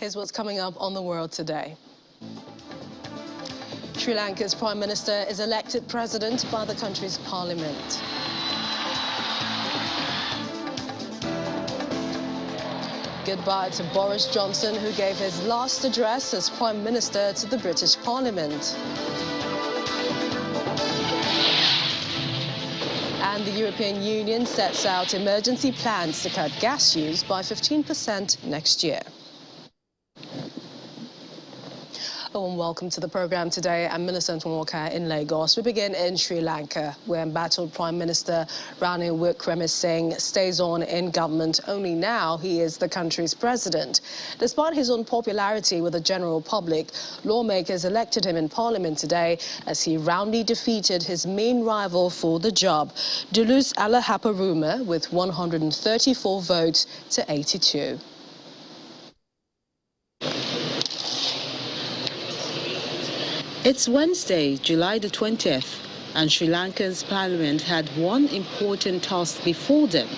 Here's what's coming up on The World Today. Sri Lanka's Prime Minister is elected president by the country's parliament. Goodbye to Boris Johnson, who gave his last address as Prime Minister to the British Parliament. And the European Union sets out emergency plans to cut gas use by 15% next year. And welcome to the program today. I'm Millicent Walker in Lagos. We begin in Sri Lanka, where embattled Prime Minister Ranil Wickremesinghe stays on in government. Only now he is the country's president. Despite his unpopularity with the general public, lawmakers elected him in parliament today as he roundly defeated his main rival for the job, Julius Allahaparuma, with 134 votes to 82. It's Wednesday, July the 20th, and Sri Lanka's parliament had one important task before them: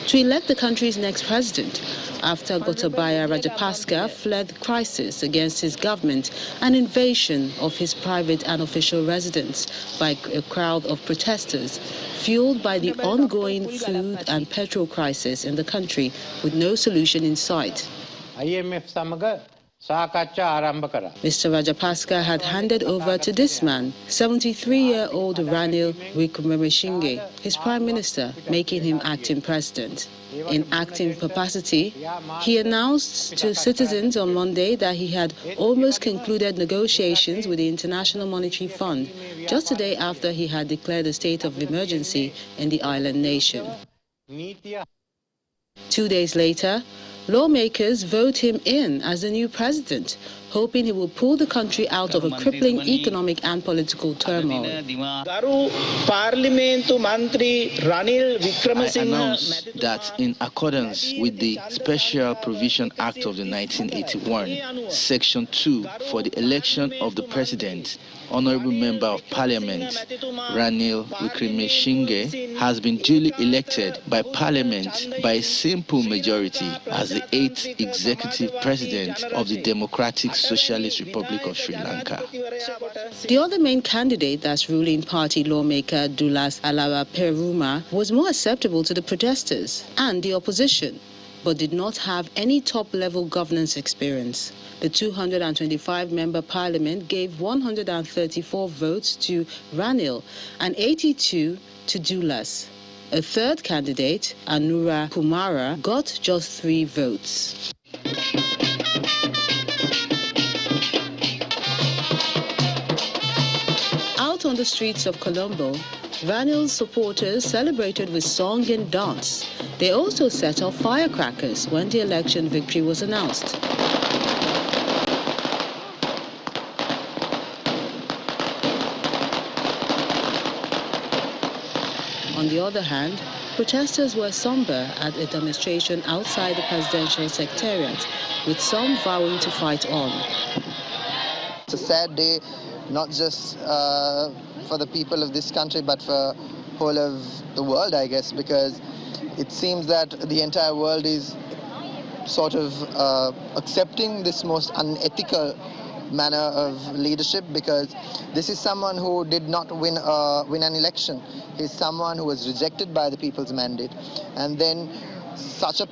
to elect the country's next president, after Gotabaya Rajapaksa fled the crisis against his government and invasion of his private and official residence by a crowd of protesters, fueled by the ongoing food and petrol crisis in the country with no solution in sight. Mr. Rajapaksa had handed over to this man, 73-year-old Ranil Wickremesinghe, his prime minister, making him acting president. In acting capacity, he announced to citizens on Monday that he had almost concluded negotiations with the International Monetary Fund, just a day after he had declared a state of emergency in the island nation. 2 days later, lawmakers vote him in as the new president, hoping he will pull the country out of a crippling economic and political turmoil. I announce that in accordance with the Special Provision Act of the 1981, Section 2, for the election of the president, Honorable Member of Parliament Ranil Wickremesinghe has been duly elected by Parliament by a simple majority as the 8th executive president of the Democratic Socialist Republic of Sri Lanka. The other main candidate, that's ruling party lawmaker Julius Allahaparuma, was more acceptable to the protesters and the opposition, but did not have any top-level governance experience. The 225-member parliament gave 134 votes to Ranil and 82 to Julius. A third candidate, Anura Kumara, got just 3 votes. Out on the streets of Colombo, Ranil's supporters celebrated with song and dance. They also set off firecrackers when the election victory was announced. On the other hand, protesters were somber at a demonstration outside the presidential secretariat, with some vowing to fight on. It's a sad day, not just for the people of this country, but for the whole of the world, I guess, because it seems that the entire world is sort of accepting this most unethical manner of leadership, because this is someone who did not win an election. He's someone who was rejected by the people's mandate, and then such a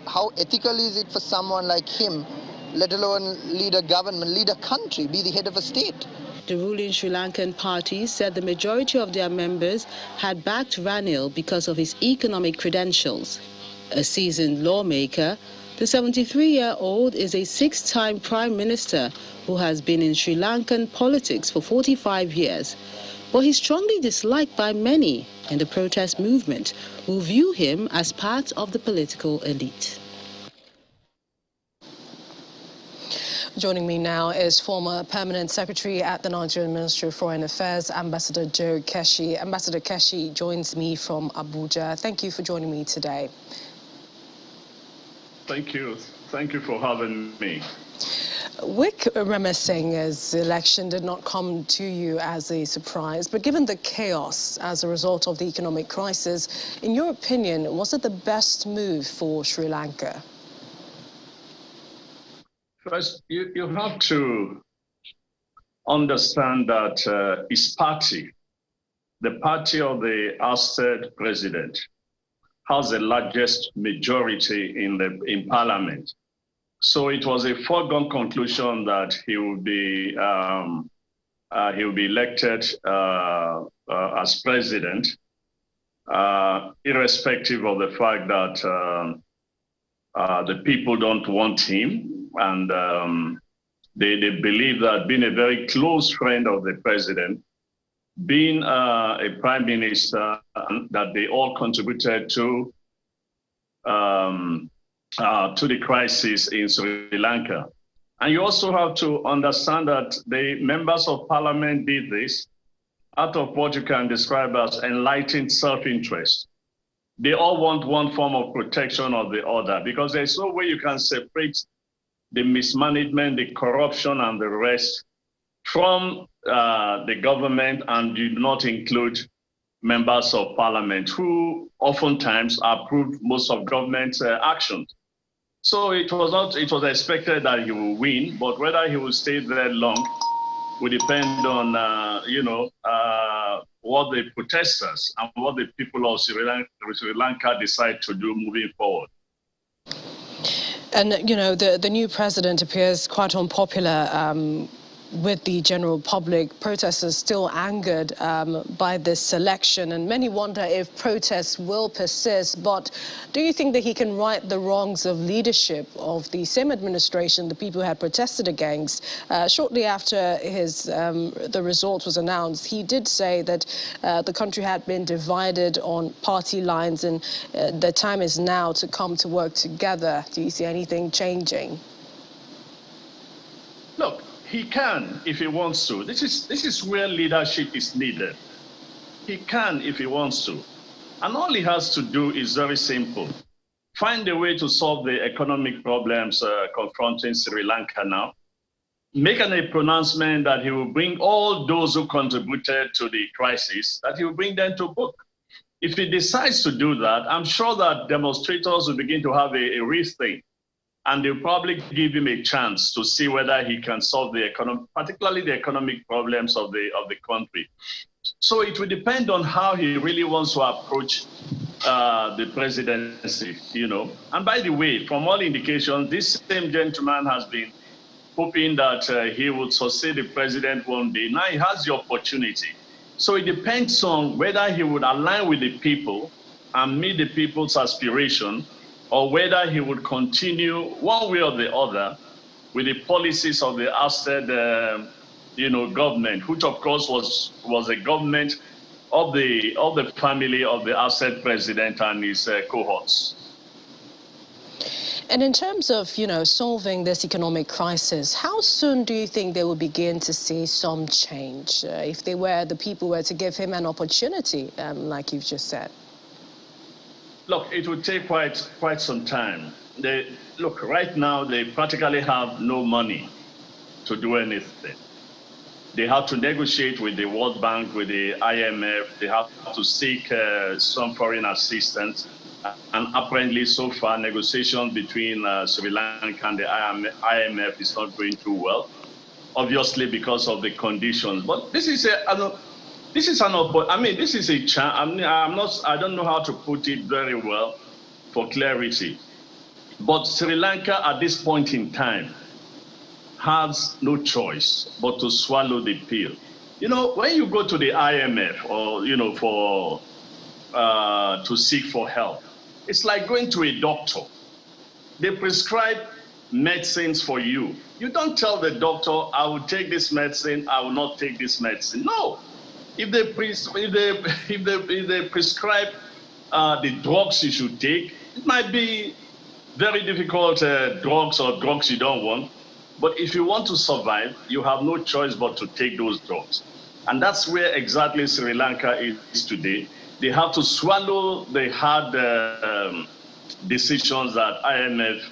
how ethical is it for someone like him, let alone lead a government, lead a country, be the head of a state? The ruling Sri Lankan party said the majority of their members had backed Ranil because of his economic credentials. A seasoned lawmaker, the 73-year-old is a 6-time prime minister who has been in Sri Lankan politics for 45 years. But he's strongly disliked by many in the protest movement, who view him as part of the political elite. Joining me now is former Permanent Secretary at the Nigerian Ministry of Foreign Affairs, Ambassador Joe Keshi. Ambassador Keshi joins me from Abuja. Thank you for joining me today. Thank you. Thank you for having me. Wickremesinghe's election did not come to you as a surprise, but given the chaos as a result of the economic crisis, in your opinion, was it the best move for Sri Lanka? First, you have to understand that his party, the party of the ousted president, has the largest majority in parliament. So it was a foregone conclusion that he will be elected as president, irrespective of the fact that the people don't want him, and they believe that being a very close friend of the president, being a prime minister, that they all contributed to the crisis in Sri Lanka. And you also have to understand that the members of parliament did this out of what you can describe as enlightened self-interest. They all want one form of protection or the other, because there's no way you can separate the mismanagement, the corruption, and the rest from the government, and do not include members of parliament who oftentimes approve most of government's actions. So it was expected that he will win, but whether he will stay there long will depend on, what the protesters and what the people of Sri Lanka decide to do moving forward. And, the new president appears quite unpopular with the general public. Protesters still angered by this selection, and many wonder if protests will persist. But do you think that he can right the wrongs of leadership of the same administration the people had protested against? Shortly after the result was announced, he did say that the country had been divided on party lines, and the time is now to come to work together. Do you see anything changing? Look, he can if he wants to. This is where leadership is needed. He can if he wants to. And all he has to do is very simple. Find a way to solve the economic problems confronting Sri Lanka now. Make a pronouncement that he will bring all those who contributed to the crisis, that he will bring them to book. If he decides to do that, I'm sure that demonstrators will begin to have a rethink. And they'll probably give him a chance to see whether he can solve the particularly the economic problems of the country. So it will depend on how he really wants to approach the presidency, And by the way, from all indications, this same gentleman has been hoping that he would succeed the president one day. Now he has the opportunity. So it depends on whether he would align with the people and meet the people's aspiration, or whether he would continue one way or the other with the policies of the ousted, government, which of course was a government of the family of the ousted president and his cohorts. And in terms of, solving this economic crisis, how soon do you think they will begin to see some change if the people were to give him an opportunity, like you've just said? Look, it would take quite some time. Right now, they practically have no money to do anything. They have to negotiate with the World Bank, with the IMF. They have to seek some foreign assistance. And apparently, so far, negotiations between Sri Lanka and the IMF is not going too well, obviously because of the conditions. But this is a chance. I don't know how to put it very well for clarity. But Sri Lanka at this point in time has no choice but to swallow the pill. When you go to the IMF or, to seek for help, it's like going to a doctor. They prescribe medicines for you. You don't tell the doctor, I will take this medicine, I will not take this medicine. No. If they prescribe the drugs you should take, it might be very difficult drugs or drugs you don't want. But if you want to survive, you have no choice but to take those drugs. And that's where exactly Sri Lanka is today. They have to swallow the hard decisions that IMF,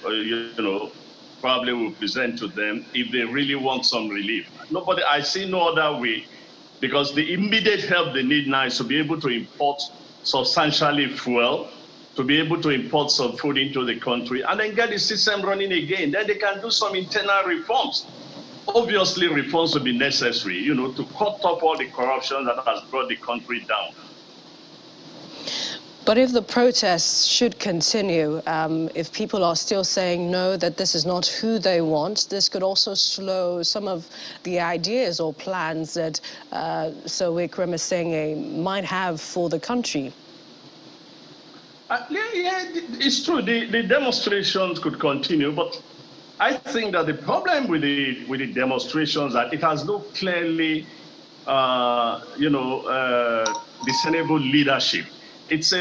probably will present to them if they really want some relief. I see no other way, because the immediate help they need now is to be able to import substantially fuel to be able to import some food into the country and then get the system running again. Then they can do some internal reforms. Obviously, reforms will be necessary, to cut off all the corruption that has brought the country down. But if the protests should continue, if people are still saying no, that this is not who they want, this could also slow some of the ideas or plans that Sir Wickremesinghe might have for the country. Yeah, it's true. The demonstrations could continue, but I think that the problem with the demonstrations that it has no clearly, discernible leadership. It's a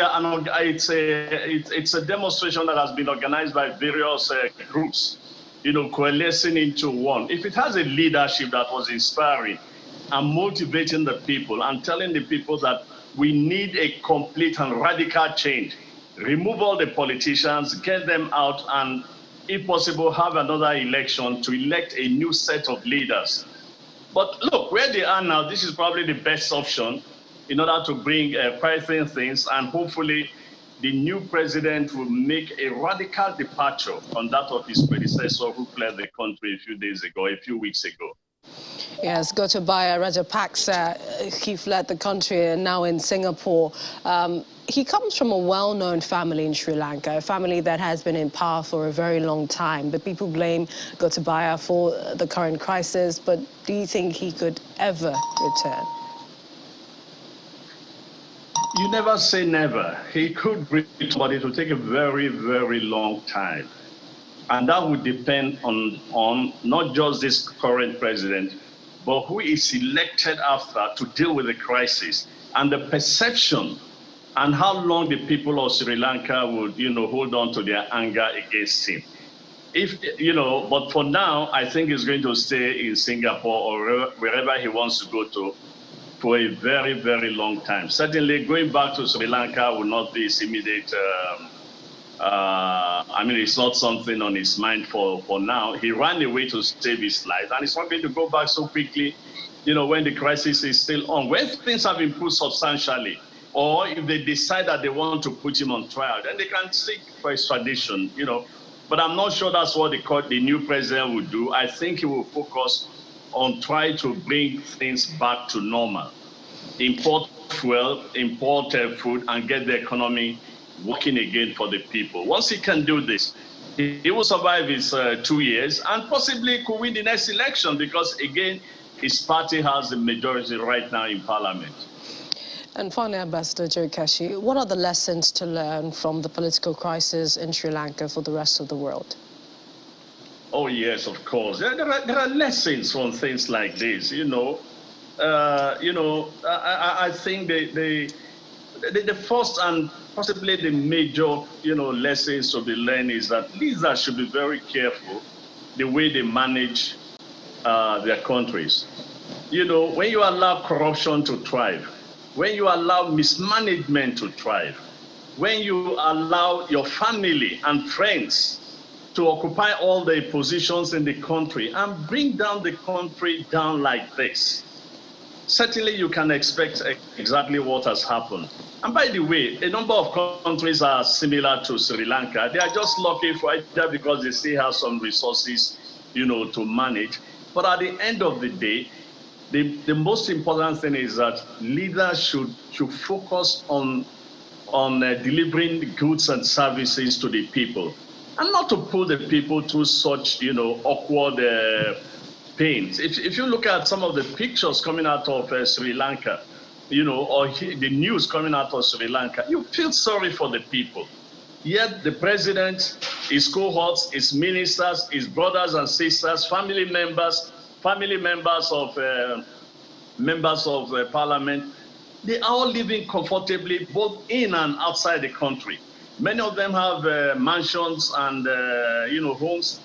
demonstration that has been organized by various groups, coalescing into one. If it has a leadership that was inspiring and motivating the people and telling the people that we need a complete and radical change, remove all the politicians, get them out, and if possible, have another election to elect a new set of leaders. But look, where they are now, this is probably the best option in order to bring pricing things, and hopefully the new president will make a radical departure from that of his predecessor who fled the country a few weeks ago. Yes, Gotabaya Rajapaksa, he fled the country and now in Singapore. He comes from a well-known family in Sri Lanka, a family that has been in power for a very long time. But people blame Gotabaya for the current crisis. But do you think he could ever return? You never say never. He could return, but it will take a very, very long time. And that would depend on not just this current president, but who is elected after to deal with the crisis and the perception and how long the people of Sri Lanka would, hold on to their anger against him. But for now, I think he's going to stay in Singapore or wherever he wants to go to for a very, very long time. Certainly, going back to Sri Lanka will not be his immediate. It's not something on his mind for now. He ran away to save his life, and he's not going to go back so quickly, when the crisis is still on. When things have improved substantially, or if they decide that they want to put him on trial, then they can seek for extradition, But I'm not sure that's what the new president will do. I think he will focus on trying to bring things back to normal. Import fuel, import food, and get the economy working again for the people. Once he can do this, he will survive his 2 years and possibly could win the next election because, again, his party has the majority right now in parliament. And finally, Ambassador Joe Keshi, what are the lessons to learn from the political crisis in Sri Lanka for the rest of the world? Oh, yes, of course. There are lessons from things like this, I think the first and possibly the major, lessons to be learned is that leaders should be very careful the way they manage their countries. When you allow corruption to thrive, when you allow mismanagement to thrive, when you allow your family and friends to occupy all the positions in the country and bring down the country down like this, certainly you can expect exactly what has happened. And by the way, a number of countries are similar to Sri Lanka. They are just lucky for either because they still have some resources, to manage. But at the end of the day, the most important thing is that leaders should focus on delivering goods and services to the people, and not to pull the people through such, awkward pains. If you look at some of the pictures coming out of Sri Lanka, or the news coming out of Sri Lanka, you feel sorry for the people. Yet the president, his cohorts, his ministers, his brothers and sisters, family members of parliament, they are all living comfortably both in and outside the country. Many of them have mansions and homes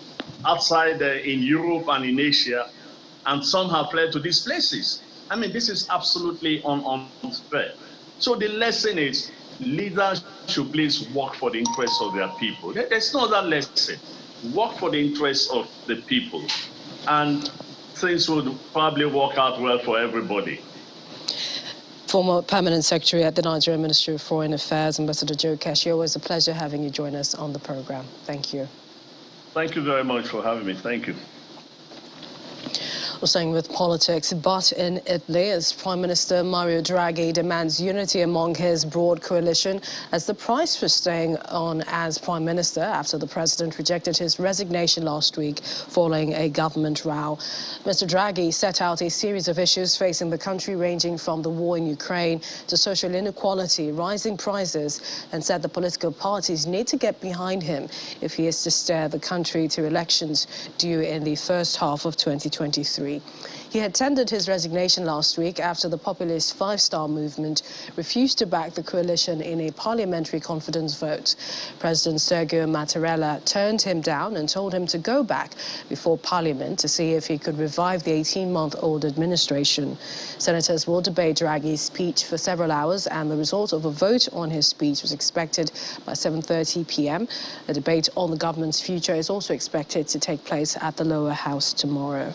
outside in Europe and in Asia, and some have fled to these places. I mean, this is absolutely unfair. So the lesson is leaders should please work for the interests of their people. There's no other lesson. Work for the interests of the people, and things would probably work out well for everybody. Former Permanent Secretary at the Nigerian Ministry of Foreign Affairs, Ambassador Joe Keshi. Always a pleasure having you join us on the program. Thank you. Thank you very much for having me. Thank you. We're staying with politics, but in Italy, as Prime Minister Mario Draghi demands unity among his broad coalition as the price for staying on as Prime Minister after the president rejected his resignation last week following a government row. Mr. Draghi set out a series of issues facing the country, ranging from the war in Ukraine to social inequality, rising prices, and said the political parties need to get behind him if he is to steer the country to elections due in the first half of 2023. He had tendered his resignation last week after the populist Five Star Movement refused to back the coalition in a parliamentary confidence vote. President Sergio Mattarella turned him down and told him to go back before Parliament to see if he could revive the 18-month-old administration. Senators will debate Draghi's speech for several hours, and the result of a vote on his speech was expected by 7:30 p.m. A debate on the government's future is also expected to take place at the lower house tomorrow.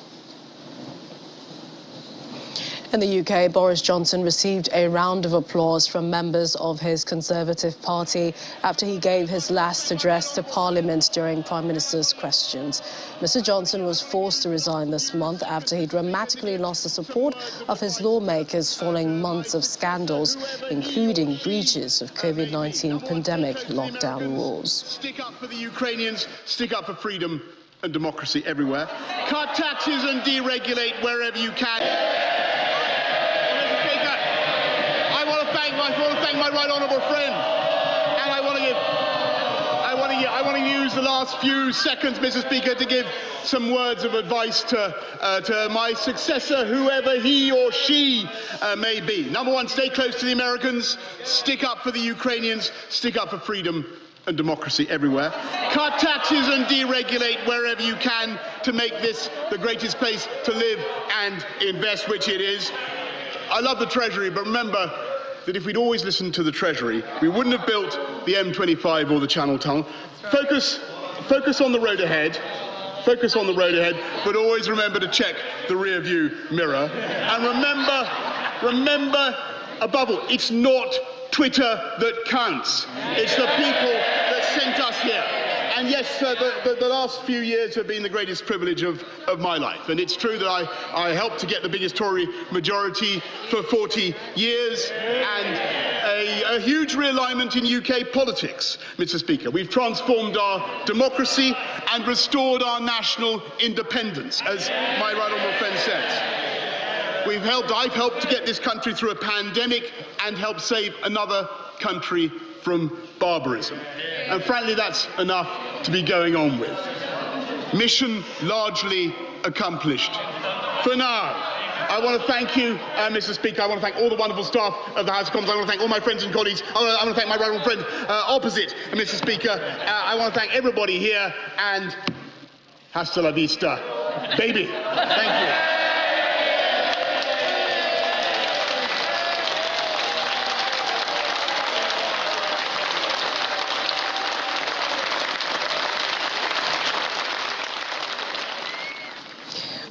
In the UK, Boris Johnson received a round of applause from members of his Conservative Party after he gave his last address to Parliament during Prime Minister's questions. Mr. Johnson was forced to resign this month after he dramatically lost the support of his lawmakers following months of scandals, including breaches of COVID-19 pandemic lockdown rules. Stick up for the Ukrainians, stick up for freedom and democracy everywhere. Cut taxes and deregulate wherever you can. I want to thank my right honourable friend, and I want to use the last few seconds, Mr. Speaker, to give some words of advice to my successor, whoever he or she may be. Number one, stay close to the Americans, stick up for the Ukrainians, stick up for freedom and democracy everywhere. Cut taxes and deregulate wherever you can to make this the greatest place to live and invest, which it is. I love the Treasury, but remember that if we'd always listened to the Treasury, we wouldn't have built the M25 or the Channel Tunnel. Focus on the road ahead. Focus on the road ahead, but always remember to check the rear view mirror. And remember, above all, it's not Twitter that counts. It's the people that sent us here. And yes, the last few years have been the greatest privilege of my life. And it's true that I helped to get the biggest Tory majority for 40 years and a huge realignment in UK politics, Mr. Speaker. We've transformed our democracy and restored our national independence, as my right honourable friend says. I've helped to get this country through a pandemic and helped save another country from barbarism. And frankly, that's enough to be going on with. Mission largely accomplished. For now, I want to thank you, Mr. Speaker. I want to thank all the wonderful staff of the House of Commons. I want to thank all my friends and colleagues. I want to thank my right honourable friend opposite, Mr. Speaker. I want to thank everybody here, and hasta la vista, baby. Thank you.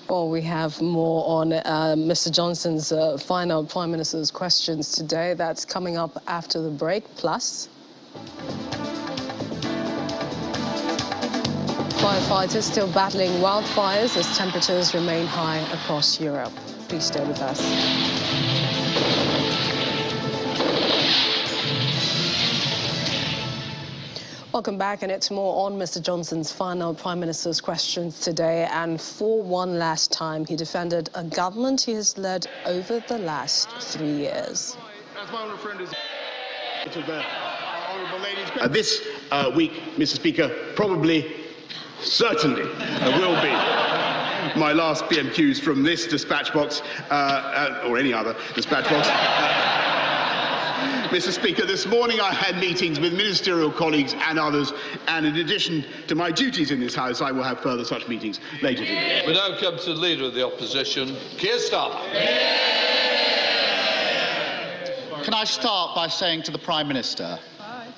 Well, we have more on Mr. Johnson's final Prime Minister's questions today. That's coming up after the break. Plus, firefighters still battling wildfires as temperatures remain high across Europe. Please stay with us. Welcome back, and it's more on Mr. Johnson's final Prime Minister's questions today. And for one last time, he defended a government he has led over the last 3 years. As my honourable friend is this week, Mr. Speaker, probably, certainly, will be my last PMQs from this dispatch box, or any other dispatch box. Mr. Speaker, this morning I had meetings with ministerial colleagues and others, and in addition to my duties in this House, I will have further such meetings later today. We now come to the Leader of the Opposition, Keir Starmer. Can I start by saying to the Prime Minister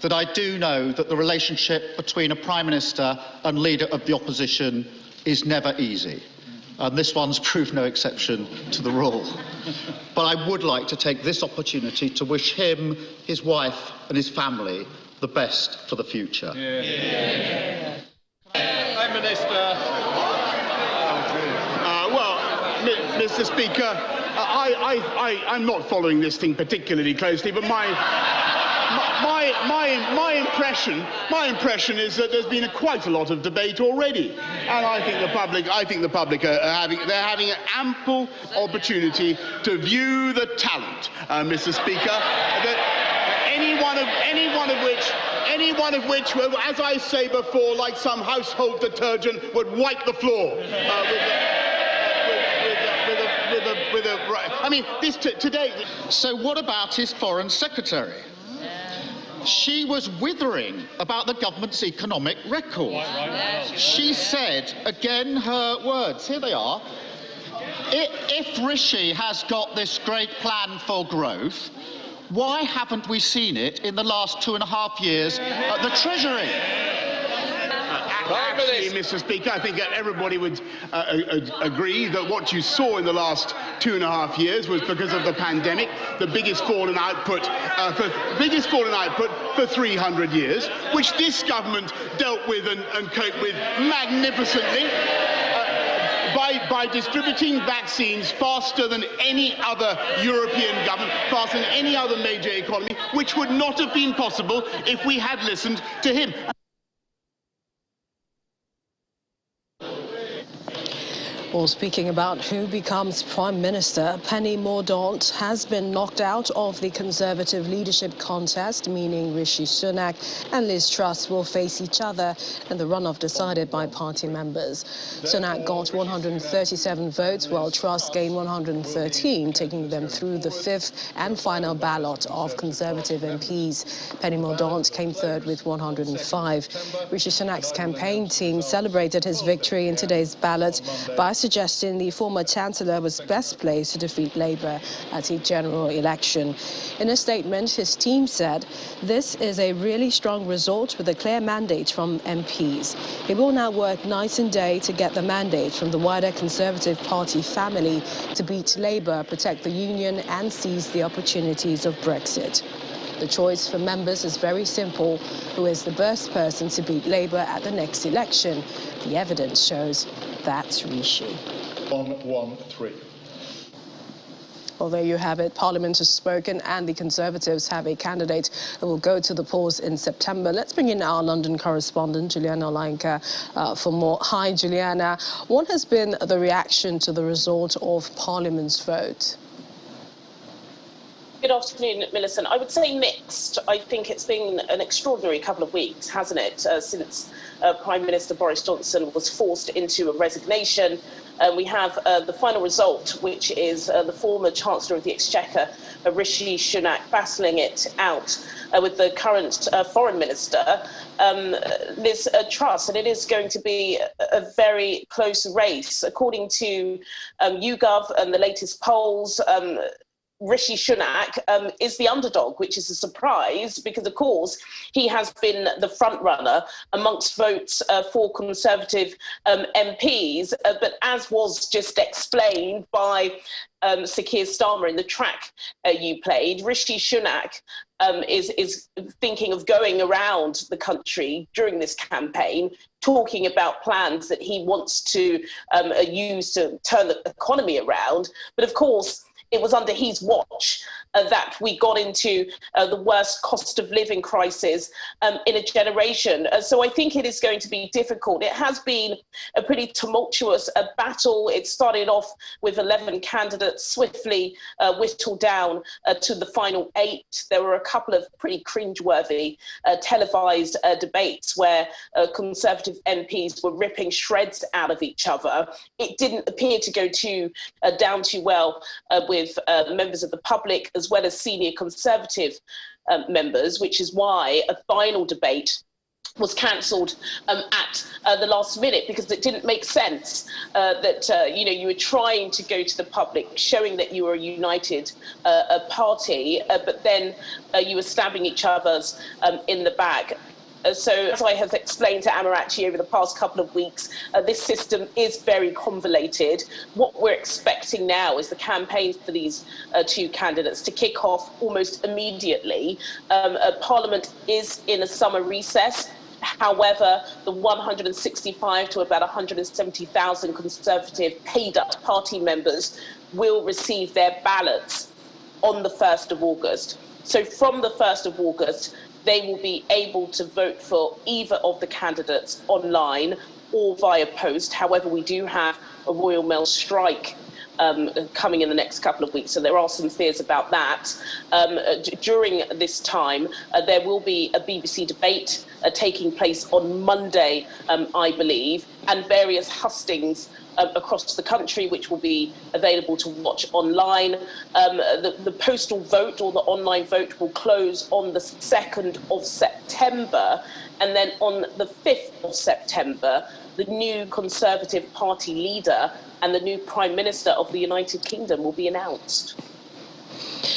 that I do know that the relationship between a Prime Minister and Leader of the Opposition is never easy. and this one's proved no exception to the rule. But I would like to take this opportunity to wish him, his wife and his family the best for the future. Prime Minister. Mr. Speaker, I'm not following this thing particularly closely, but my impression is that there's been quite a lot of debate already, and I think the public are having an ample opportunity to view the talent, Mr. Speaker, that any one of which, as I say before, like some household detergent, would wipe the floor today. So what about his Foreign Secretary? She was withering about the government's economic record. She said, again, her words, here they are, if Rishi has got this great plan for growth, why haven't we seen it in the last 2.5 years at the Treasury? Actually, Mr. Speaker, I think everybody would agree that what you saw in the last 2.5 years was because of the pandemic, the biggest fall in output for 300 years, which this government dealt with and coped with magnificently. By distributing vaccines faster than any other European government, faster than any other major economy, which would not have been possible if we had listened to him. Well, speaking about who becomes Prime Minister, Penny Mordaunt has been knocked out of the Conservative leadership contest, meaning Rishi Sunak and Liz Truss will face each other in the runoff decided by party members. Sunak got 137 votes, while Truss gained 113, taking them through the fifth and final ballot of Conservative MPs. Penny Mordaunt came third with 105. Rishi Sunak's campaign team celebrated his victory in today's ballot by suggesting the former Chancellor was best placed to defeat Labour at a general election. In a statement, his team said, "This is a really strong result with a clear mandate from MPs. He will now work night and day to get the mandate from the wider Conservative Party family to beat Labour, protect the union and seize the opportunities of Brexit." The choice for members is very simple. Who is the best person to beat Labour at the next election? The evidence shows that's Rishi. 113. Well, there you have it. Parliament has spoken and the Conservatives have a candidate who will go to the polls in September. Let's bring in our London correspondent, Juliana Lanka, for more. Hi, Juliana. What has been the reaction to the result of Parliament's vote? Good afternoon, Millicent. I would say mixed. I think it's been an extraordinary couple of weeks, hasn't it, since Prime Minister Boris Johnson was forced into a resignation. We have the final result, which is the former Chancellor of the Exchequer, Rishi Sunak, battling it out with the current Foreign Minister, Liz Truss, and it is going to be a very close race. According to YouGov and the latest polls, Rishi Sunak is the underdog, which is a surprise because, of course, he has been the front runner amongst votes for Conservative MPs. But as was just explained by Sir Keir Starmer in the track you played, Rishi Sunak is thinking of going around the country during this campaign, talking about plans that he wants to use to turn the economy around. But of course, it was under his watch that we got into the worst cost of living crisis in a generation. So I think it is going to be difficult. It has been a pretty tumultuous battle. It started off with 11 candidates, swiftly whittled down to the final 8. There were a couple of pretty cringeworthy televised debates where Conservative MPs were ripping shreds out of each other. It didn't appear to go down too well with members of the public as well as senior Conservative members, which is why a final debate was cancelled at the last minute, because it didn't make sense that you were trying to go to the public, showing that you were a united party, but then you were stabbing each other's in the back. So as I have explained to Amarachi over the past couple of weeks, this system is very convoluted. What we're expecting now is the campaign for these two candidates to kick off almost immediately. Parliament is in a summer recess. However, the 165 to about 170,000 Conservative paid-up party members will receive their ballots on the 1st of August. So from the 1st of August, they will be able to vote for either of the candidates online or via post. However, we do have a Royal Mail strike coming in the next couple of weeks, so there are some fears about that. During this time, there will be a BBC debate taking place on Monday, I believe, and various hustings across the country, which will be available to watch online. The postal vote or the online vote will close on the 2nd of September, and then on the 5th of September, the new Conservative Party leader and the new Prime Minister of the United Kingdom will be announced.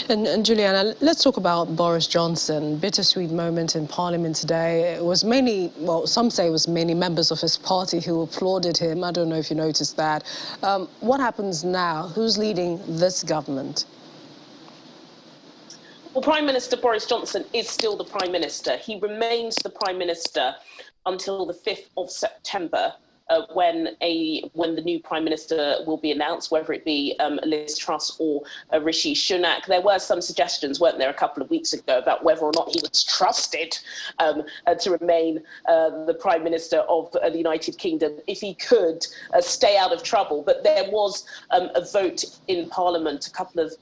And Juliana, let's talk about Boris Johnson. Bittersweet moment in Parliament today. It was mainly, well, some say it was mainly members of his party who applauded him. I don't know if you noticed that. What happens now? Who's leading this government? Well, Prime Minister Boris Johnson is still the Prime Minister. He remains the Prime Minister until the 5th of September. When the new Prime Minister will be announced, whether it be Liz Truss or Rishi Sunak. There were some suggestions, weren't there, a couple of weeks ago about whether or not he was trusted to remain the Prime Minister of the United Kingdom if he could stay out of trouble. But there was a vote in Parliament a couple of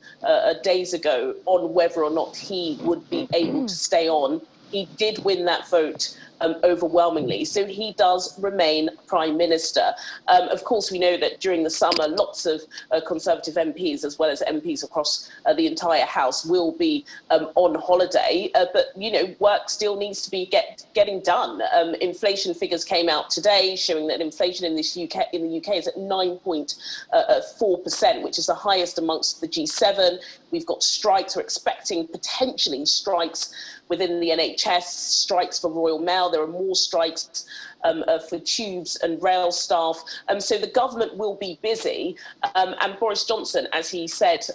days ago on whether or not he would be able to stay on. He did win that vote overwhelmingly, so he does remain Prime Minister. Of course, we know that during the summer, lots of Conservative MPs, as well as MPs across the entire House, will be on holiday. But you know, work still needs to be getting done. Inflation figures came out today, showing that inflation in the UK is at 9.4%, which is the highest amongst the G7. We've got strikes. We're expecting potentially strikes within the NHS, strikes for Royal Mail. There are more strikes for tubes and rail staff. So the government will be busy. And Boris Johnson, as he said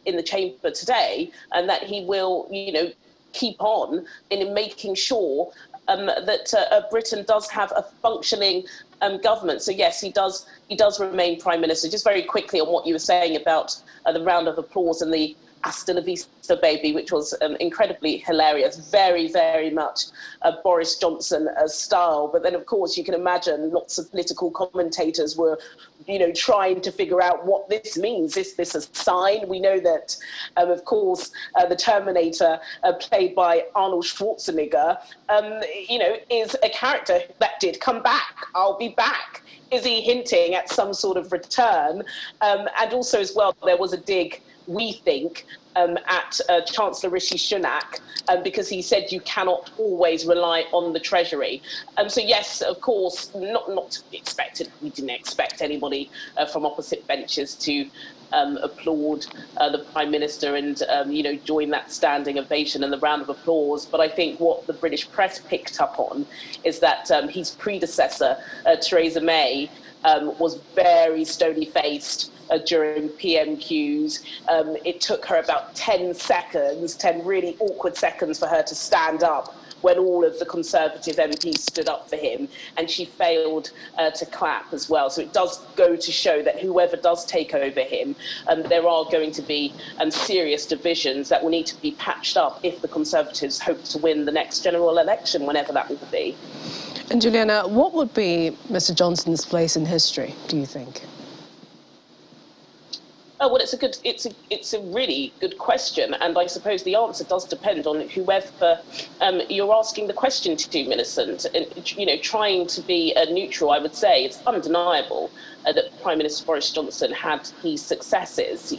in the chamber today, and that he will, you know, keep on in making sure that Britain does have a functioning government. So yes, he does remain Prime Minister. Just very quickly on what you were saying about the round of applause and the Hasta, Vista, baby, which was incredibly hilarious, very, very much Boris Johnson style. But then, of course, you can imagine lots of political commentators were, you know, trying to figure out what this means. Is this a sign? We know that, of course, the Terminator, played by Arnold Schwarzenegger, you know, is a character that did come back. I'll be back. Is he hinting at some sort of return? And also, as well, there was a dig, we think, at Chancellor Rishi Sunak, because he said you cannot always rely on the Treasury. So yes, of course, not to be expected. We didn't expect anybody from opposite benches to applaud the Prime Minister and you know, join that standing ovation and the round of applause. But I think what the British press picked up on is that his predecessor, Theresa May, was very stony-faced during PMQs. It took her about 10 really awkward seconds for her to stand up when all of the Conservative MPs stood up for him, and she failed to clap as well. So it does go to show that whoever does take over him, there are going to be serious divisions that will need to be patched up if the Conservatives hope to win the next general election, whenever that will be. And Juliana, what would be Mr. Johnson's place in history, do you think? Oh, well, it's a really good question, and I suppose the answer does depend on whoever you're asking the question to, Millicent. And, you know, trying to be neutral, I would say it's undeniable that Prime Minister Boris Johnson had his successes,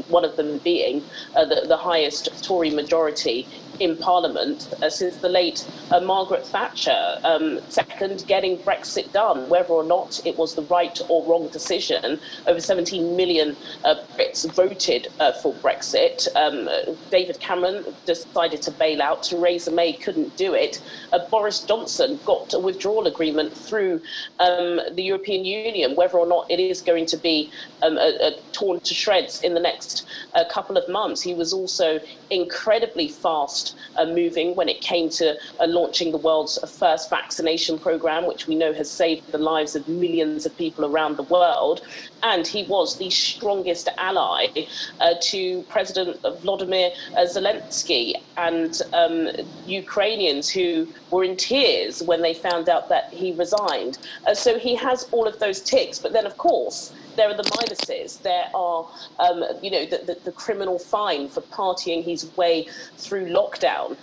one of them being the highest Tory majority in Parliament since the late Margaret Thatcher. Second, getting Brexit done, whether or not it was the right or wrong decision. Over 17 million Brits voted for Brexit. David Cameron decided to bail out. Theresa May couldn't do it. Boris Johnson got a withdrawal agreement through the European Union, whether or not it is going to be torn to shreds in the next couple of months. He was also incredibly fast moving when it came to launching the world's first vaccination program, which we know has saved the lives of millions of people around the world. And he was the strongest ally to President Volodymyr Zelensky and Ukrainians who were in tears when they found out that he resigned. So he has all of those ticks. But then, of course, there are the minuses. There are, the criminal fine for partying his way through lockdown,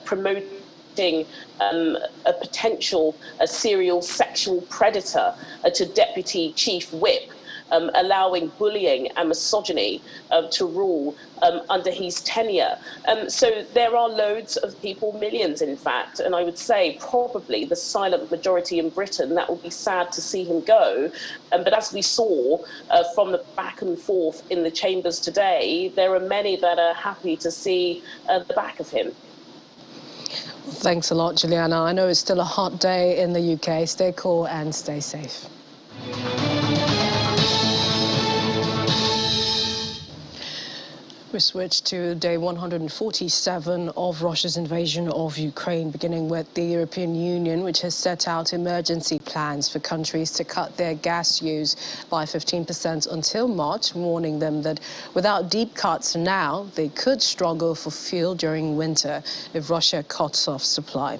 promoting a potential serial sexual predator to deputy chief whip, allowing bullying and misogyny to rule under his tenure. So there are loads of people, millions in fact, and I would say probably the silent majority in Britain that will be sad to see him go. But as we saw from the back and forth in the chambers today, there are many that are happy to see the back of him. Thanks a lot, Juliana. I know it's still a hot day in the UK. Stay cool and stay safe. We switch to day 147 of Russia's invasion of Ukraine, beginning with the European Union, which has set out emergency plans for countries to cut their gas use by 15% until March, warning them that without deep cuts now, they could struggle for fuel during winter if Russia cuts off supply.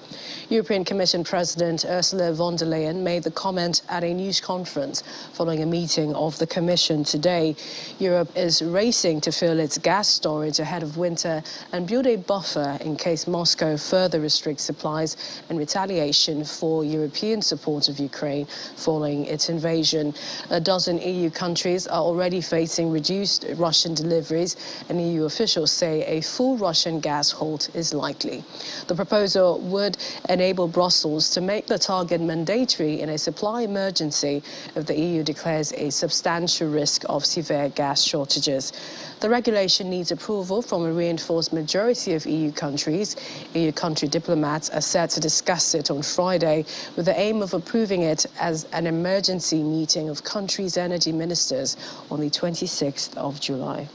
European Commission President Ursula von der Leyen made the comment at a news conference following a meeting of the Commission today. Europe is racing to fill its gas storage ahead of winter and build a buffer in case Moscow further restricts supplies in retaliation for European support of Ukraine following its invasion. A dozen EU countries are already facing reduced Russian deliveries, and EU officials say a full Russian gas halt is likely. The proposal would enable Brussels to make the target mandatory in a supply emergency if the EU declares a substantial risk of severe gas shortages. The regulation needs approval from a reinforced majority of EU countries. EU country diplomats are set to discuss it on Friday with the aim of approving it as an emergency meeting of countries' energy ministers on the 26th of July.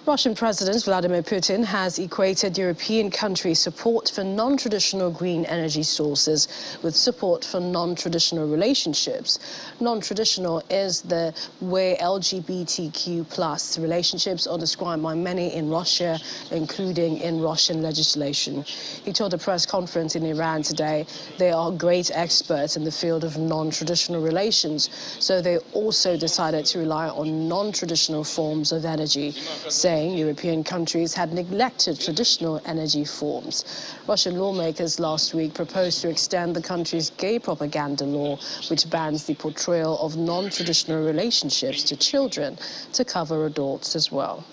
Russian President Vladimir Putin has equated European countries' support for non-traditional green energy sources with support for non-traditional relationships. Non-traditional is the way LGBTQ+ relationships are described by many in Russia, including in Russian legislation. He told a press conference in Iran today they are great experts in the field of non-traditional relations, so they also decided to rely on non-traditional forms of energy, saying European countries had neglected traditional energy forms. Russian lawmakers last week proposed to extend the country's gay propaganda law, which bans the portrayal of non-traditional relationships to children, to cover adults as well.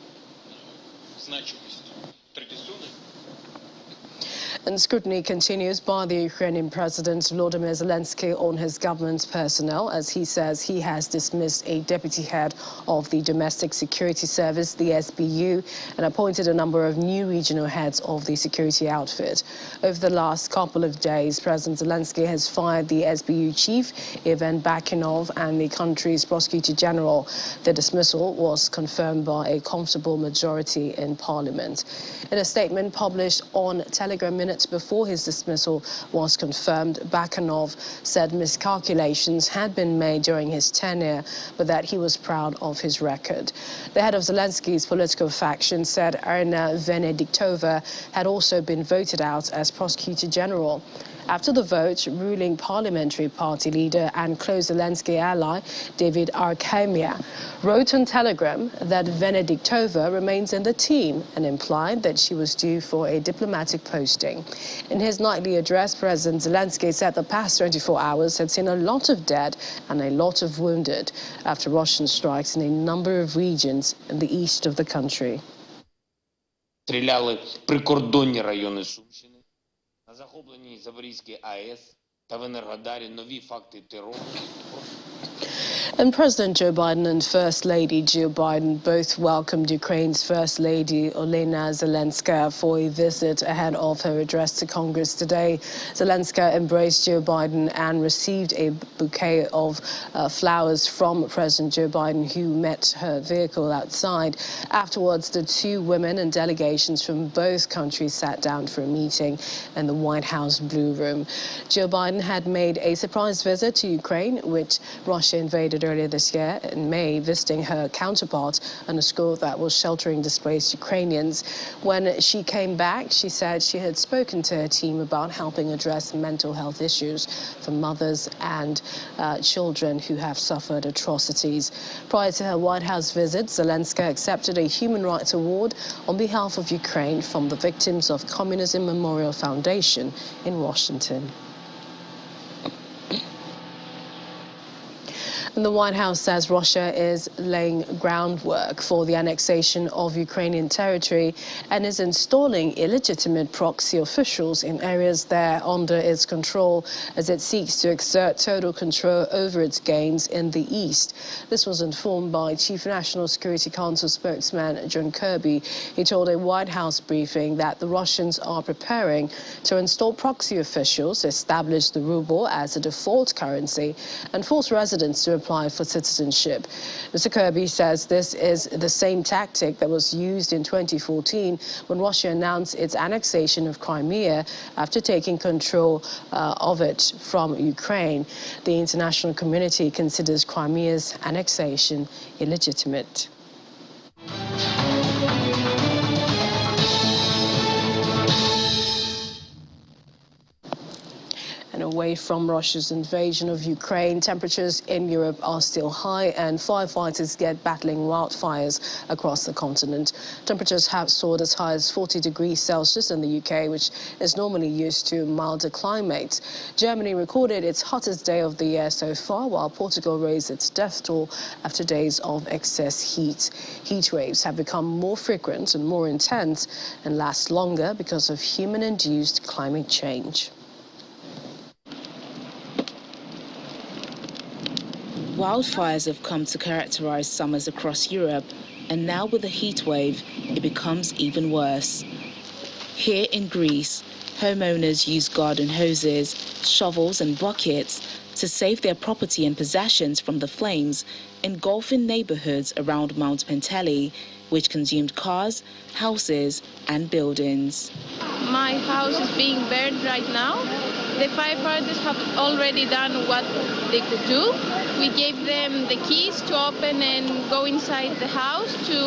And scrutiny continues by the Ukrainian President Volodymyr Zelensky on his government's personnel, as he says he has dismissed a deputy head of the Domestic Security Service, the SBU, and appointed a number of new regional heads of the security outfit. Over the last couple of days, President Zelensky has fired the SBU chief, Ivan Bakinov, and the country's prosecutor general. The dismissal was confirmed by a comfortable majority in parliament. In a statement published on Telegram minutes before his dismissal was confirmed, Bakanov said miscalculations had been made during his tenure, but that he was proud of his record. The head of Zelensky's political faction said Irina Venediktova had also been voted out as prosecutor general. After the vote, ruling parliamentary party leader and close Zelensky ally David Arkamia wrote on Telegram that Venediktova remains in the team and implied that she was due for a diplomatic posting. fighting. In his nightly address, President Zelensky said the past 24 hours had seen a lot of dead and a lot of wounded after Russian strikes in a number of regions in the east of the country. Стріляли прикордонні райони Сумщини, на захопленій Запорізькій АЕС та в Енергодарі нові факти терору. And President Joe Biden and First Lady Jill Biden both welcomed Ukraine's First Lady Olena Zelenska for a visit ahead of her address to Congress today. Zelenska embraced Joe Biden and received a bouquet of flowers from President Joe Biden, who met her vehicle outside. Afterwards, the two women and delegations from both countries sat down for a meeting in the White House Blue Room. Joe Biden had made a surprise visit to Ukraine, which Russia invaded earlier this year in May, visiting her counterpart in a school that was sheltering displaced Ukrainians. When she came back, she said she had spoken to her team about helping address mental health issues for mothers and children who have suffered atrocities. Prior to her White House visit, Zelenska accepted a Human Rights Award on behalf of Ukraine from the Victims of Communism Memorial Foundation in Washington. And the White House says Russia is laying groundwork for the annexation of Ukrainian territory and is installing illegitimate proxy officials in areas there under its control as it seeks to exert total control over its gains in the east. This was informed by Chief National Security Council spokesman John Kirby. He told a White House briefing that the Russians are preparing to install proxy officials, establish the ruble as a default currency, and force residents to apply for citizenship. Mr. Kirby says this is the same tactic that was used in 2014 when Russia announced its annexation of Crimea after taking control of it from Ukraine. The international community considers Crimea's annexation illegitimate. And away from Russia's invasion of Ukraine, temperatures in Europe are still high and firefighters get battling wildfires across the continent. Temperatures have soared as high as 40 degrees Celsius in the UK, which is normally used to milder climates. Germany recorded its hottest day of the year so far, while Portugal raised its death toll after days of excess heat. Heat waves have become more frequent and more intense and last longer because of human-induced climate change. Wildfires have come to characterize summers across Europe, and now with the heat wave, it becomes even worse. Here in Greece, homeowners use garden hoses, shovels and buckets to save their property and possessions from the flames engulfing neighborhoods around Mount Penteli, which consumed cars, houses and buildings. My house is being burned right now. The firefighters have already done what they could do. We gave them the keys to open and go inside the house to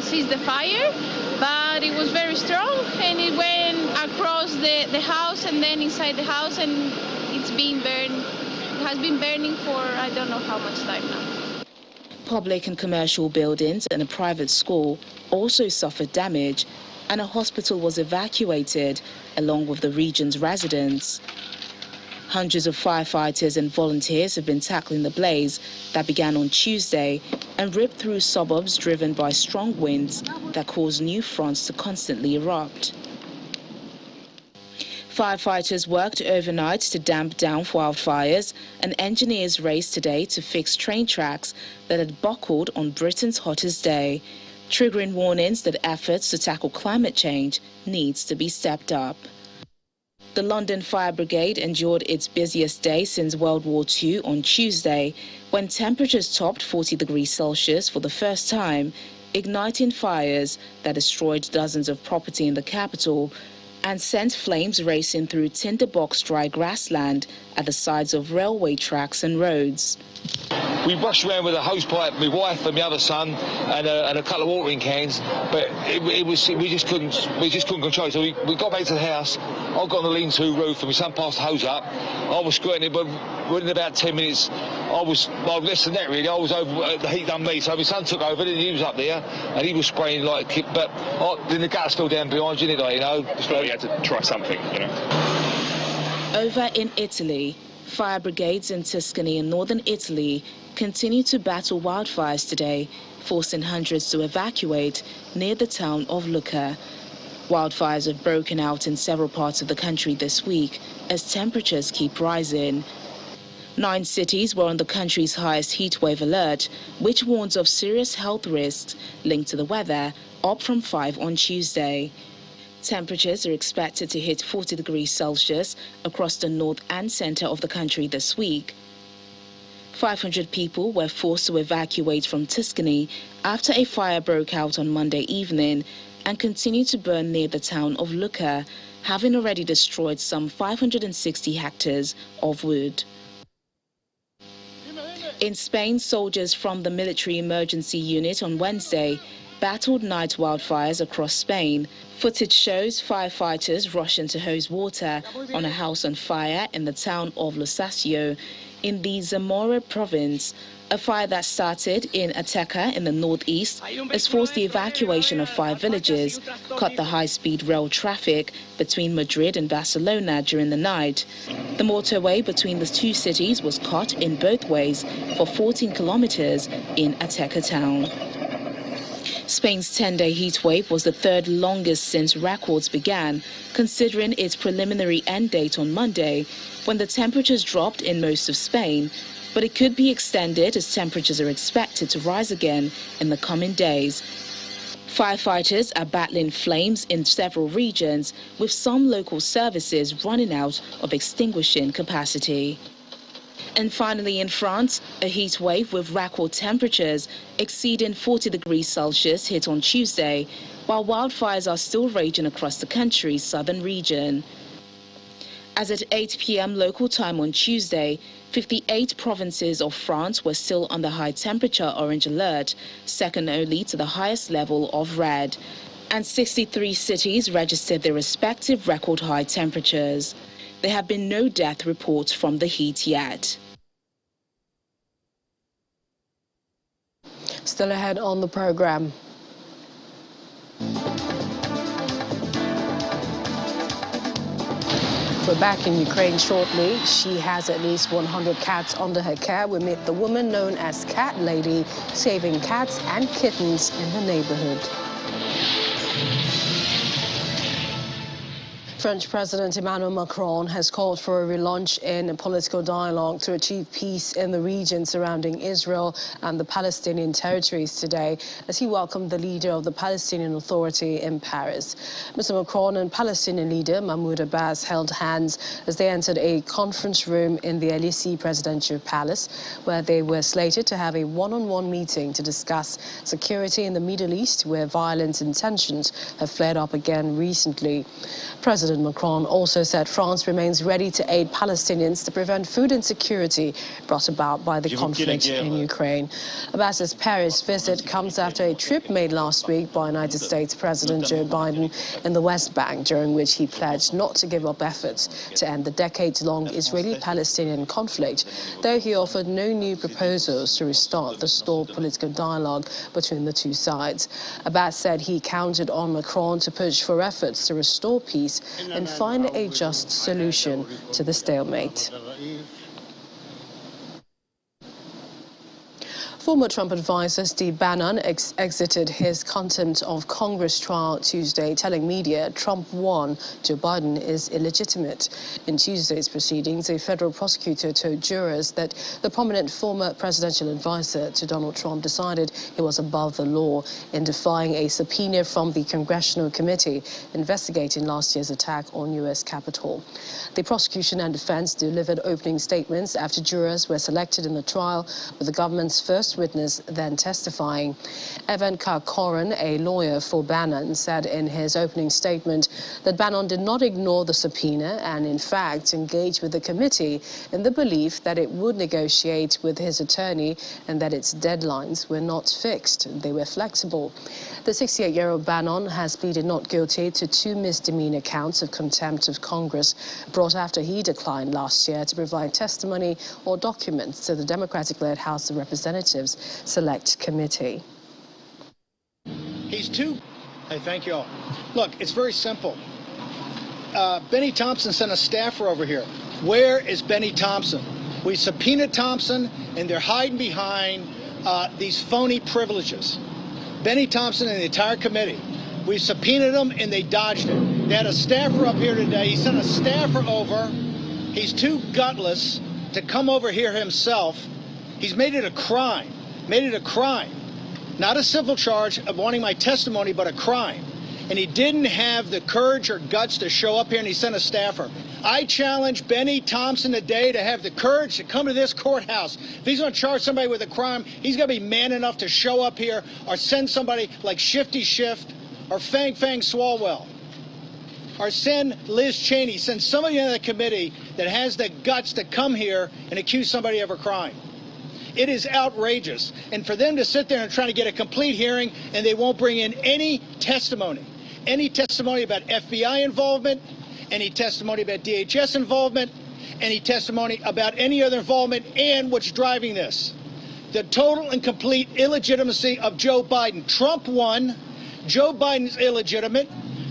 seize the fire, but it was very strong and it went across the house and then inside the house, and it's being burned. It has been burning for I don't know how much time now. Public and commercial buildings and a private school also suffered damage, and a hospital was evacuated along with the region's residents. Hundreds of firefighters and volunteers have been tackling the blaze that began on Tuesday and ripped through suburbs driven by strong winds that caused new fronts to constantly erupt. Firefighters worked overnight to damp down wildfires, and engineers raced today to fix train tracks that had buckled on Britain's hottest day, triggering warnings that efforts to tackle climate change needs to be stepped up. The London Fire Brigade endured its busiest day since World War II on Tuesday, when temperatures topped 40 degrees Celsius for the first time, igniting fires that destroyed dozens of property in the capital and sent flames racing through tinderbox dry grassland at the sides of railway tracks and roads. We rushed around with a hosepipe, my wife and my other son, and a couple of watering cans, but we just couldn't control it. So we got back to the house. I got on the lean-to roof and my son passed the hose up. I was squirting it, but within about 10 minutes, well, less than that really. I was over, the heat done me. So my son took over, then he was up there and he was spraying like a kid. But then the gas fell down behind you, didn't it? You know, so you had to try something, you know. Over in Italy, fire brigades in Tuscany and northern Italy continue to battle wildfires today, forcing hundreds to evacuate near the town of Lucca. Wildfires have broken out in several parts of the country this week as temperatures keep rising. 9 cities were on the country's highest heatwave alert, which warns of serious health risks linked to the weather, up from 5 on Tuesday. Temperatures are expected to hit 40 degrees Celsius across the north and center of the country this week. 500 people were forced to evacuate from Tuscany after a fire broke out on Monday evening and continued to burn near the town of Lucca, having already destroyed some 560 hectares of wood. In Spain, soldiers from the Military Emergency Unit on Wednesday battled night wildfires across Spain. Footage shows firefighters rushing to hose water on a house on fire in the town of Lusacio in the Zamora province. A fire that started in Ateca in the northeast has forced the evacuation of 5 villages, cut the high-speed rail traffic between Madrid and Barcelona during the night. The motorway between the 2 cities was cut in both ways for 14 kilometers in Ateca town. Spain's 10-day heatwave was the 3rd longest since records began, considering its preliminary end date on Monday, when the temperatures dropped in most of Spain, but it could be extended as temperatures are expected to rise again in the coming days. Firefighters are battling flames in several regions, with some local services running out of extinguishing capacity. And finally, in France, a heat wave with record temperatures exceeding 40 degrees Celsius hit on Tuesday, while wildfires are still raging across the country's southern region. As at 8 p.m. local time on Tuesday, 58 provinces of France were still on the high temperature orange alert, second only to the highest level of red. And 63 cities registered their respective record high temperatures. There have been no death reports from the heat yet. Still ahead on the program. We're back in Ukraine shortly. She has at least 100 cats under her care. We meet the woman known as Cat Lady, saving cats and kittens in the neighborhood. French President Emmanuel Macron has called for a relaunch in a political dialogue to achieve peace in the region surrounding Israel and the Palestinian territories today, as he welcomed the leader of the Palestinian Authority in Paris. Mr. Macron and Palestinian leader Mahmoud Abbas held hands as they entered a conference room in the Elysee Presidential Palace, where they were slated to have a one-on-one meeting to discuss security in the Middle East, where violence and tensions have flared up again recently. President Macron also said France remains ready to aid Palestinians to prevent food insecurity brought about by the conflict in Ukraine. Abbas's Paris visit comes after a trip made last week by United States President Joe Biden in the West Bank, during which he pledged not to give up efforts to end the decades-long Israeli-Palestinian conflict, though he offered no new proposals to restart the stalled political dialogue between the two sides. Abbas said he counted on Macron to push for efforts to restore peace and find a just solution to the stalemate. Former Trump advisor Steve Bannon exited his contempt of Congress trial Tuesday, telling media Trump won, Joe Biden is illegitimate. In Tuesday's proceedings, a federal prosecutor told jurors that the prominent former presidential advisor to Donald Trump decided he was above the law in defying a subpoena from the Congressional Committee investigating last year's attack on U.S. Capitol. The prosecution and defense delivered opening statements after jurors were selected in the trial, with the government's first first witness then testifying. Evan Karkoren, a lawyer for Bannon, said in his opening statement that Bannon did not ignore the subpoena and, in fact, engaged with the committee in the belief that it would negotiate with his attorney and that its deadlines were not fixed. They were flexible. The 68-year-old Bannon has pleaded not guilty to 2 misdemeanor counts of contempt of Congress brought after he declined last year to provide testimony or documents to the Democratic-led House of Representatives Select Committee. He's too... Hey, thank you all. Look, it's very simple. Benny Thompson sent a staffer over here. Where is Benny Thompson? We subpoenaed Thompson, and they're hiding behind these phony privileges. Benny Thompson and the entire committee. We subpoenaed them, and they dodged it. They had a staffer up here today. He sent a staffer over. He's too gutless to come over here himself. He's made it a crime. Made it a crime. Not a civil charge of wanting my testimony, but a crime. And he didn't have the courage or guts to show up here, and he sent a staffer. I challenge Benny Thompson today to have the courage to come to this courthouse. If he's going to charge somebody with a crime, he's going to be man enough to show up here or send somebody like Shifty Shift or Fang Fang Swalwell. Or send Liz Cheney, send somebody in the committee that has the guts to come here and accuse somebody of a crime. It is outrageous. And for them to sit there and try to get a complete hearing and they won't bring in any testimony about FBI involvement, any testimony about DHS involvement, any testimony about any other involvement, and what's driving this. The total and complete illegitimacy of Joe Biden. Trump won. Joe Biden's illegitimate.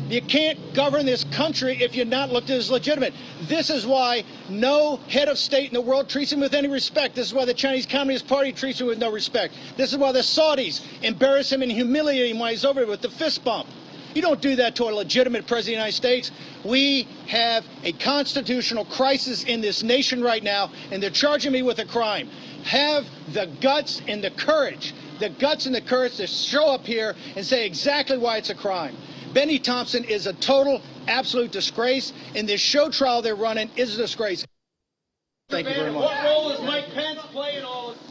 You can't govern this country if you're not looked at as legitimate. This is why no head of state in the world treats him with any respect. This is why the Chinese Communist Party treats him with no respect. This is why the Saudis embarrass him and humiliate him while he's over there with the fist bump. You don't do that to a legitimate president of the United States. We have a constitutional crisis in this nation right now, and they're charging me with a crime. Have the guts and the courage to show up here and say exactly why it's a crime. Benny Thompson is a total, absolute disgrace, and this show trial they're running is a disgrace. Thank you very much. What role does Mike Pence play in all of this?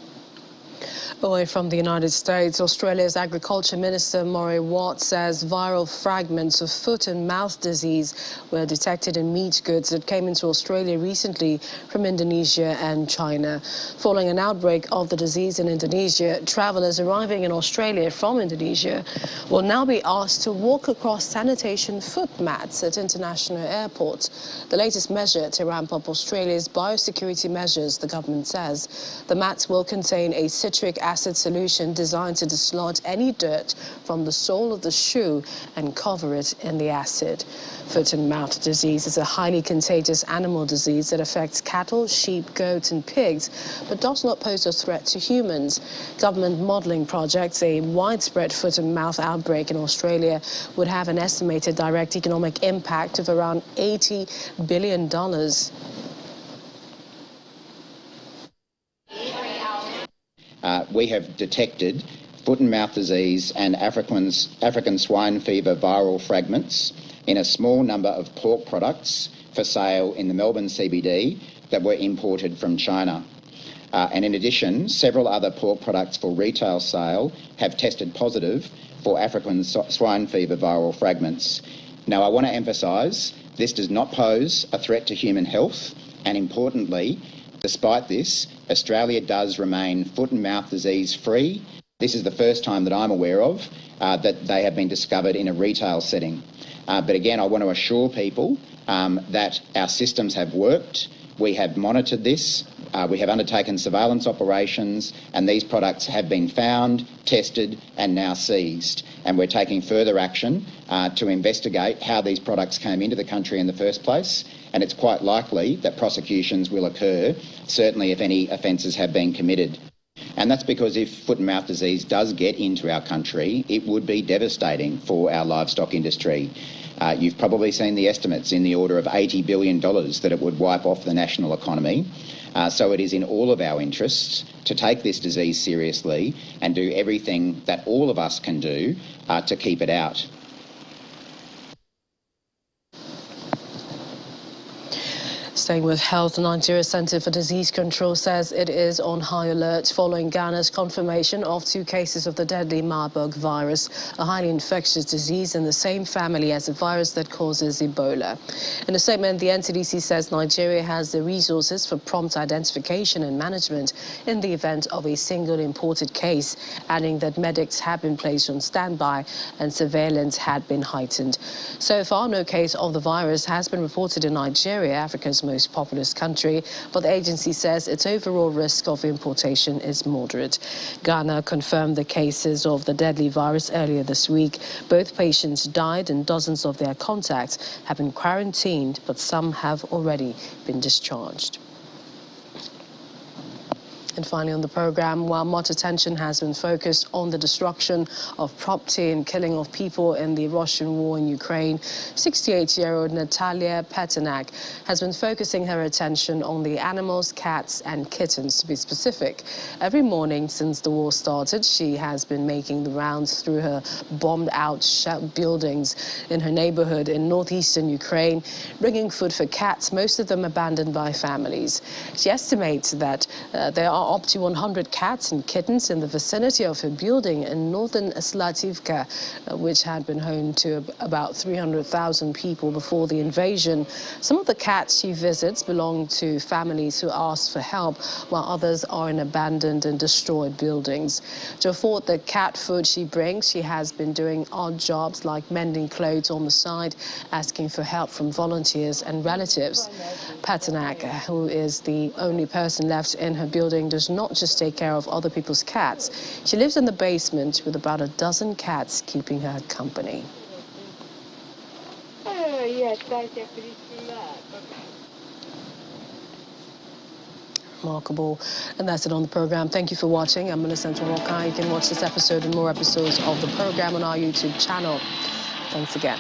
Away from the United States, Australia's Agriculture Minister Murray Watt says viral fragments of foot and mouth disease were detected in meat goods that came into Australia recently from Indonesia and China. Following an outbreak of the disease in Indonesia, travellers arriving in Australia from Indonesia will now be asked to walk across sanitation foot mats at international airports. The latest measure to ramp up Australia's biosecurity measures, the government says. The mats will contain a citric acid solution designed to dislodge any dirt from the sole of the shoe and cover it in the acid. Foot and mouth disease is a highly contagious animal disease that affects cattle, sheep, goats and pigs, but does not pose a threat to humans. Government modelling projects a widespread foot and mouth outbreak in Australia would have an estimated direct economic impact of around $80 billion. We have detected foot and mouth disease and African swine fever viral fragments in a small number of pork products for sale in the Melbourne CBD that were imported from China. And in addition, several other pork products for retail sale have tested positive for African swine fever viral fragments. Now, I want to emphasise this does not pose a threat to human health, and importantly, despite this, Australia does remain foot and mouth disease free. This is the first time that I'm aware of that they have been discovered in a retail setting. But again, I want to assure people that our systems have worked. We have monitored this. We have undertaken surveillance operations, and these products have been found, tested and now seized. And we're taking further action to investigate how these products came into the country in the first place. And it's quite likely that prosecutions will occur, certainly if any offences have been committed. And that's because if foot and mouth disease does get into our country, it would be devastating for our livestock industry. You've probably seen the estimates in the order of $80 billion that it would wipe off the national economy. So it is in all of our interests to take this disease seriously and do everything that all of us can do to keep it out. Staying with health, Nigeria Center for Disease Control says it is on high alert following Ghana's confirmation of 2 cases of the deadly Marburg virus, a highly infectious disease in the same family as the virus that causes Ebola. In a statement, the NCDC says Nigeria has the resources for prompt identification and management in the event of a single imported case, adding that medics have been placed on standby and surveillance had been heightened. So far, no case of the virus has been reported in Nigeria, Africa's most populous country, but the agency says its overall risk of importation is moderate. Ghana confirmed the cases of the deadly virus earlier this week. Both patients died and dozens of their contacts have been quarantined, but some have already been discharged. And finally on the program, while much attention has been focused on the destruction of property and killing of people in the Russian war in Ukraine, 68-year-old Natalia Peternak has been focusing her attention on the animals, cats and kittens, to be specific. Every morning since the war started, she has been making the rounds through her bombed-out buildings in her neighborhood in northeastern Ukraine, bringing food for cats, most of them abandoned by families. She estimates that there are up to 100 cats and kittens in the vicinity of her building in northern Slativka, which had been home to about 300,000 people before the invasion. Some of the cats she visits belong to families who ask for help, while others are in abandoned and destroyed buildings. To afford the cat food she brings, she has been doing odd jobs like mending clothes on the side, asking for help from volunteers and relatives. Paternak, who is the only person left in her building, does not just take care of other people's cats. She lives in the basement with about a dozen cats keeping her company. Remarkable. And that's it on the program. Thank you for watching. I'm Millicent Walker. You can watch this episode and more episodes of the program on our YouTube channel. Thanks again.